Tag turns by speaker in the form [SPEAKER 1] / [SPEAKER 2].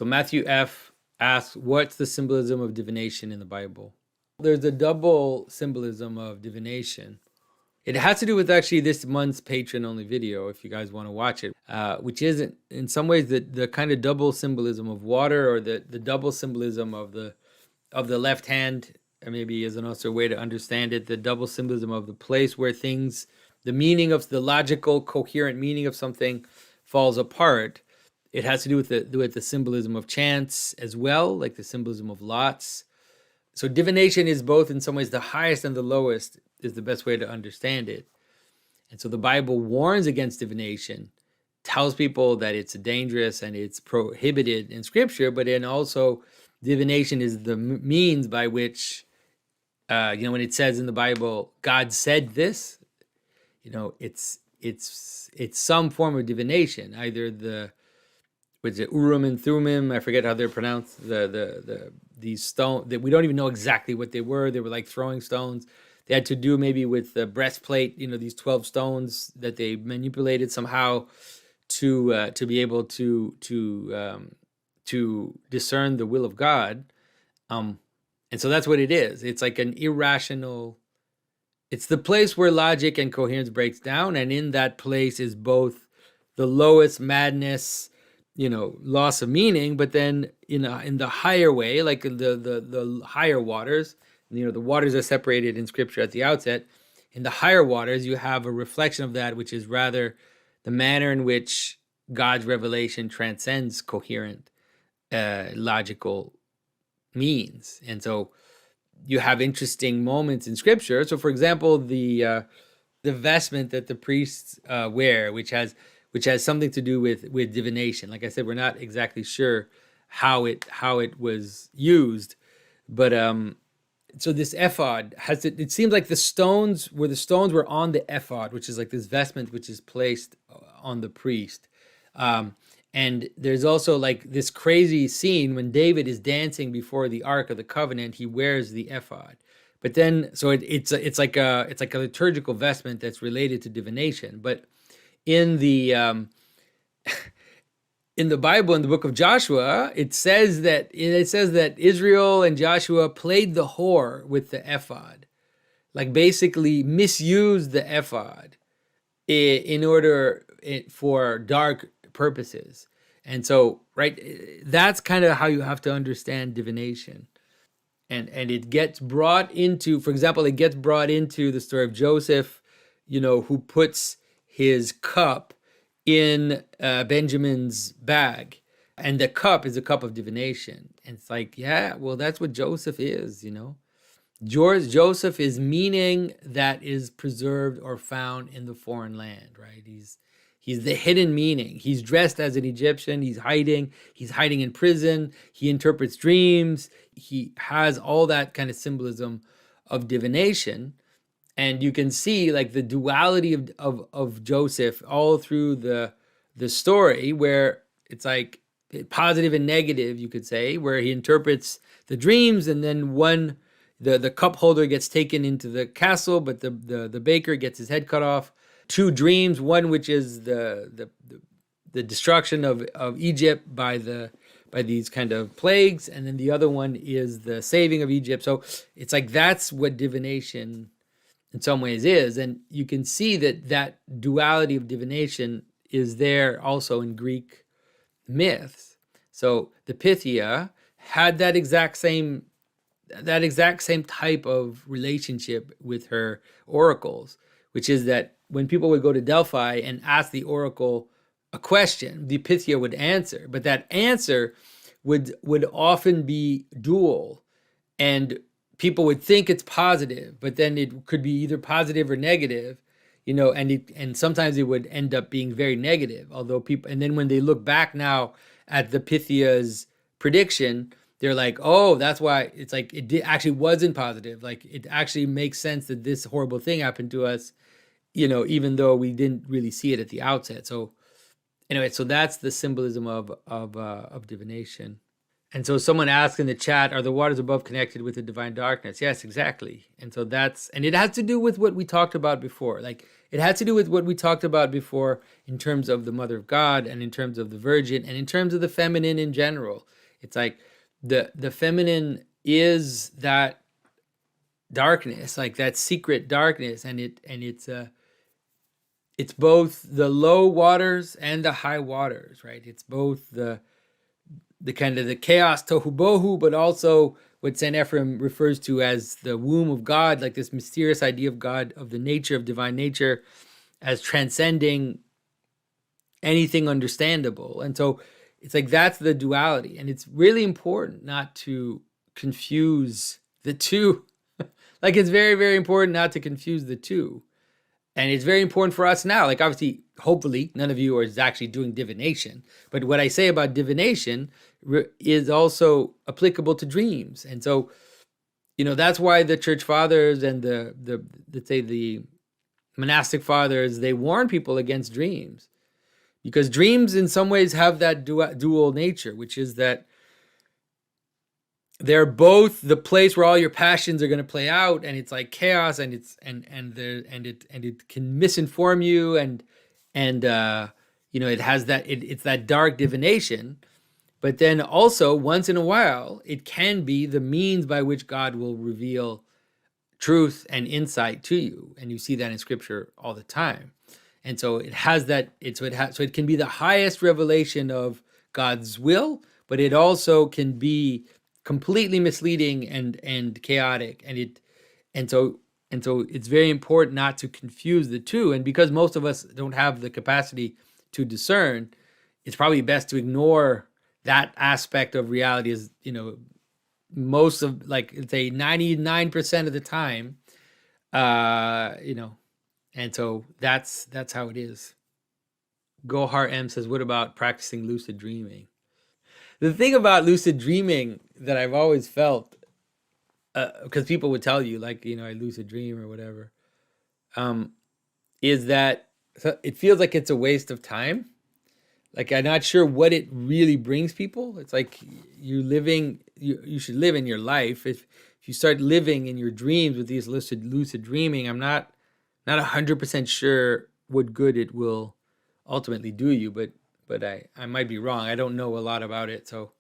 [SPEAKER 1] So Matthew F. asks, what's the symbolism of divination in the Bible? There's a double symbolism of divination. It has to do with actually this month's Patreon-only video, if you guys want to watch it, which is in some ways the kind of double symbolism of water, or the double symbolism of the left hand, maybe is also a way to understand it, the double symbolism of the place where things, the meaning of the logical, coherent meaning of something falls apart. It has to do with the symbolism of chance as well, like the symbolism of lots. So divination is both in some ways the highest and the lowest, is the best way to understand it. And so the Bible warns against divination, tells people that it's dangerous and it's prohibited in Scripture, but then also divination is the means by which, when it says in the Bible, God said this, it's some form of divination, either with the Urim and Thummim, I forget how they're pronounced, these stones that we don't even know exactly what they were. They were like throwing stones. They had to do maybe with the breastplate, these 12 stones that they manipulated somehow to be able to discern the will of God. And so that's what it is. It's like an irrational, it's the place where logic and coherence breaks down. And in that place is both the lowest madness, loss of meaning, but then in the higher way, like the higher waters, the waters are separated in Scripture at the outset. In the higher waters, you have a reflection of that, which is rather the manner in which God's revelation transcends coherent, logical means. And so you have interesting moments in Scripture. So, for example, the vestment that the priests wear, which has something to do with divination. Like I said, we're not exactly sure how it was used, but so this ephod has it seems like the stones were on the ephod, which is like this vestment which is placed on the priest. And there's also like this crazy scene when David is dancing before the Ark of the Covenant. He wears the ephod, but then so it's like a liturgical vestment that's related to divination, but in the Bible, in the book of Joshua, it says that Israel and Joshua played the whore with the ephod, like basically misused the ephod in order for dark purposes. And so, right, that's kind of how you have to understand divination. And it gets brought into, for example, the story of Joseph, who puts his cup in Benjamin's bag, and the cup is a cup of divination. And it's like, yeah, well, that's what Joseph is. Joseph is meaning that is preserved or found in the foreign land, right? He's the hidden meaning. He's dressed as an Egyptian. He's hiding in prison. He interprets dreams. He has all that kind of symbolism of divination. And you can see like the duality of Joseph all through the story, where it's like positive and negative, you could say, where he interprets the dreams, and then the cup holder gets taken into the castle, but the baker gets his head cut off. Two dreams, one which is the destruction of Egypt by these kind of plagues, and then the other one is the saving of Egypt. So it's like that's what divination in some ways is. And you can see that duality of divination is there also in Greek myths. So the Pythia had that exact same type of relationship with her oracles, which is that when people would go to Delphi and ask the oracle a question, the Pythia would answer, but that answer would often be dual, and people would think it's positive, but then it could be either positive or negative, and sometimes it would end up being very negative. And then when they look back now at the Pythia's prediction, they're like, oh, that's why it's like it actually wasn't positive. Like it actually makes sense that this horrible thing happened to us, even though we didn't really see it at the outset. So anyway, so that's the symbolism of divination. And so someone asked in the chat, are the waters above connected with the divine darkness? Yes, exactly. And so and it has to do with what we talked about before. Like, it had to do with what we talked about before in terms of the Mother of God and in terms of the Virgin and in terms of the feminine in general. It's like the feminine is that darkness, like that secret darkness, and it's both the low waters and the high waters, right? It's both the kind of the chaos tohu bohu, but also what Saint Ephrem refers to as the womb of God, like this mysterious idea of God, of the nature of divine nature, as transcending anything understandable. And so it's like that's the duality, and it's really important not to confuse the two. Like, it's very, very important not to confuse the two. And it's very important for us now. Like, obviously, hopefully, none of you are actually doing divination. But what I say about divination is also applicable to dreams. And so, that's why the church fathers and the let's say the monastic fathers, they warn people against dreams. Because dreams in some ways have that dual nature, which is that they're both the place where all your passions are going to play out, and it's like chaos, and it can misinform you, and it has it's that dark divination. But then also, once in a while, it can be the means by which God will reveal truth and insight to you, and you see that in Scripture all the time. And so it has that. So it can be the highest revelation of God's will, but it also can be completely misleading and chaotic, and so it's very important not to confuse the two. And because most of us don't have the capacity to discern, it's probably best to ignore that aspect of reality. Is most of, like, let's say 99% of the time, and so that's how it is. Gohar M says, what about practicing lucid dreaming? The thing about lucid dreaming that I've always felt, because people would tell you, like, I lucid dream or whatever, is that it feels like it's a waste of time. Like, I'm not sure what it really brings people. It's like you should live in your life. If you start living in your dreams with these lucid dreaming, I'm not 100% sure what good it will ultimately do you, but I might be wrong. I don't know a lot about it, so